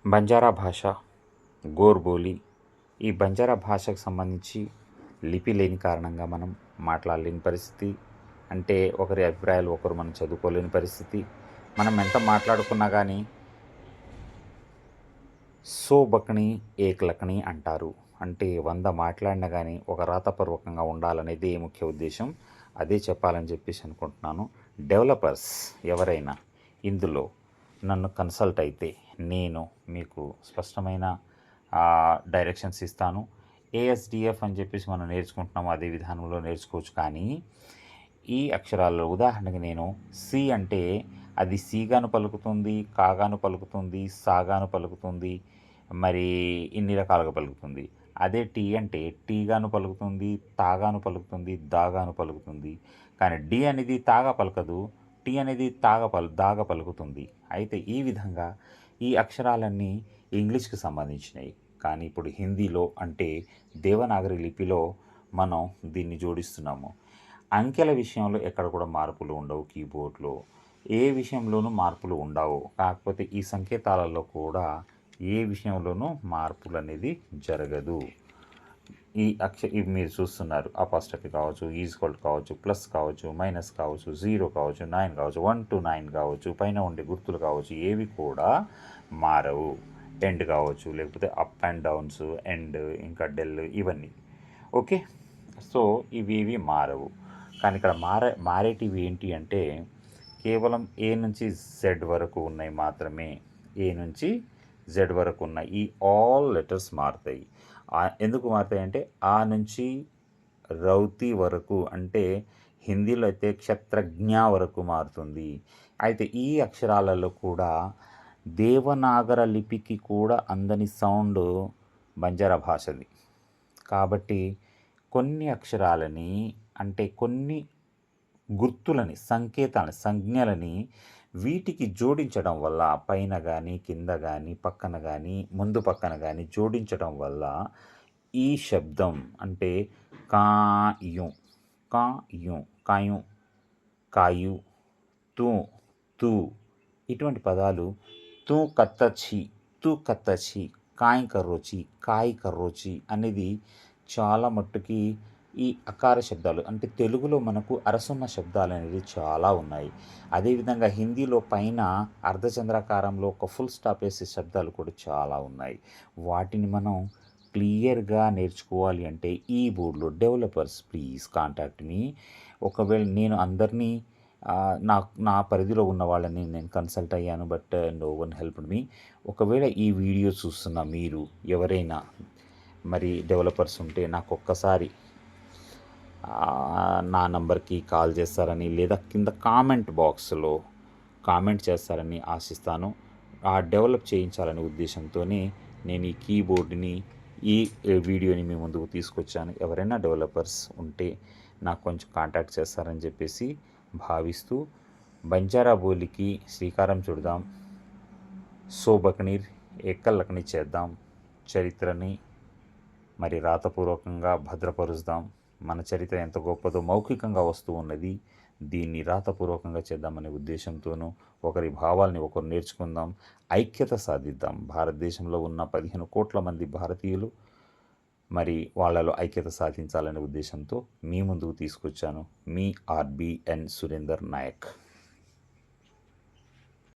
బంజారా భాష, గోర్బోలి. ఈ బంజారా భాషకు సంబంధించి లిపి లేని కారణంగా మనం మాట్లాడలేని పరిస్థితి. అంటే ఒకరి అభిప్రాయాలు ఒకరు మనం చదువుకోలేని పరిస్థితి. మనం ఎంత మాట్లాడుకున్నా కానీ సో బక్ని ఏక్ లక్ని అంటారు. అంటే 100 మాట్లాడినా కానీ ఒక రాతపూర్వకంగా ఉండాలనేది ముఖ్య ఉద్దేశం. అదే చెప్పాలని చెప్పేసి అనుకుంటున్నాను. డెవలపర్స్ ఎవరైనా ఇందులో నన్ను కన్సల్ట్ అయితే నేను మీకు స్పష్టమైన డైరెక్షన్స్ ఇస్తాను. ఏఎస్డిఎఫ్ అని చెప్పేసి మనం నేర్చుకుంటున్నాము, అదే విధానంలో నేర్చుకోవచ్చు. కానీ ఈ అక్షరాల్లో ఉదాహరణకి నేను సి అంటే అది సీగాను పలుకుతుంది, కాగాను పలుకుతుంది, సాగాను పలుకుతుంది, మరి ఇన్ని రకాలుగా పలుకుతుంది. అదే టీ అంటే టీగాను పలుకుతుంది, తాగాను పలుకుతుంది, దాగాను పలుకుతుంది. కానీ డి అనేది తాగా పలకదు, టీ అనేది దాగా పలుకుతుంది. అయితే ఈ విధంగా ఈ అక్షరాలన్నీ ఇంగ్లీష్కి సంబంధించినవి. కానీ ఇప్పుడు హిందీలో అంటే దేవనాగరి లిపిలో మనం దీన్ని జోడిస్తున్నాము. అంకెల విషయంలో ఎక్కడ కూడా మార్పులు ఉండవు. కీబోర్డ్లో ఏ విషయంలోనూ మార్పులు ఉండవు. కాకపోతే ఈ సంకేతాలలో కూడా ఏ విషయంలోనూ మార్పులు అనేది జరగదు. ఇవి మీరు చూస్తున్నారు. అపాస్ట్రఫీ కావచ్చు, ఈజ్వల్ కావచ్చు, ప్లస్ కావచ్చు, మైనస్ కావచ్చు, 0 కావచ్చు, 9 కావచ్చు, 1 to 9 కావచ్చు, పైన ఉండే గుర్తులు కావచ్చు, ఏవి కూడా మారవు. ఎండ్ కావచ్చు, లేకపోతే అప్ అండ్ డౌన్స్, ఎండ్, ఇంకా డెల్, ఇవన్నీ ఓకే. సో ఇవి మారవు. కానీ ఇక్కడ మారేటివి ఏంటి అంటే కేవలం ఏ నుంచి జెడ్ వరకు ఉన్నాయి మాత్రమే. ఏ నుంచి జెడ్ వరకు ఉన్నాయి ఈ ఆల్ లెటర్స్ మారుతాయి. ఎందుకు మారుతాయి అంటే ఆ నుంచి రౌతి వరకు, అంటే హిందీలో అయితే క్షత్రజ్ఞ వరకు మారుతుంది. అయితే ఈ అక్షరాలలో కూడా దేవనాగర లిపికి కూడా అందని సౌండ్ బంజారా భాషది. కాబట్టి కొన్ని అక్షరాలని, అంటే కొన్ని గుర్తులని, సంకేతాలని, సంజ్ఞలని వీటికి జోడించడం వల్ల, పైన కానీ కింద కానీ పక్కన కానీ ముందు పక్కన కానీ జోడించడం వల్ల ఈ శబ్దం అంటే కాయు, కాయు, కాయు, కాయు, తూ, తూ, ఇటువంటి పదాలు తూ కత్తచి, తూ కత్తచి, కాయ్ కర్రోచి, కాయ్ కర్రోచి అనేది చాలా మట్టుకి ఈ అకార శబ్దాలు. అంటే తెలుగులో మనకు అరసున్న శబ్దాలు అనేది చాలా ఉన్నాయి. అదేవిధంగా హిందీలో పైన అర్ధచంద్రాకారంలో ఒక ఫుల్ స్టాప్ వేసే శబ్దాలు కూడా చాలా ఉన్నాయి. వాటిని మనం క్లియర్గా నేర్చుకోవాలి అంటే ఈ బోర్డులో డెవలపర్స్ ప్లీజ్ కాంటాక్ట్ మీ. ఒకవేళ నేను అందరినీ నా పరిధిలో ఉన్న వాళ్ళని నేను కన్సల్ట్ అయ్యాను, but no one helped me. ఒకవేళ ఈ వీడియో చూస్తున్న మీరు ఎవరైనా మరి డెవలపర్స్ ఉంటే నాకు ఒక్కసారి నా నంబర్కి కాల్ చేస్తారని, లేదా కింద కామెంట్ బాక్స్లో కామెంట్ చేస్తారని ఆశిస్తాను. డెవలప్ చేయించాలనే ఉద్దేశంతోనే నేను ఈ కీబోర్డ్ని, ఈ వీడియోని మీ ముందుకు తీసుకొచ్చాను. ఎవరైనా డెవలపర్స్ ఉంటే నాకు కొంచెం కాంటాక్ట్ చేస్తారని చెప్పేసి భావిస్తూ బంజారా బోలికి శ్రీకారం చుడదాం. సోబక్నీర్ ఎక్కల్లకని చేద్దాం. చరిత్రని మరి రాతపూర్వకంగా భద్రపరుస్తాం. మన చరిత్ర ఎంత గొప్పదో మౌఖికంగా వస్తూ ఉన్నది. దీన్ని రాతపూర్వకంగా చేద్దామనే ఉద్దేశంతోనూ ఒకరి భావాల్ని ఒకరు నేర్చుకుందాం, ఐక్యత సాధిద్దాం. భారతదేశంలో ఉన్న 15 కోట్ల మంది భారతీయులు మరి వాళ్ళలో ఐక్యత సాధించాలనే ఉద్దేశంతో మీ ముందుకు తీసుకొచ్చాను. మీ ఆర్బిఎన్ సురేందర్ నాయక్.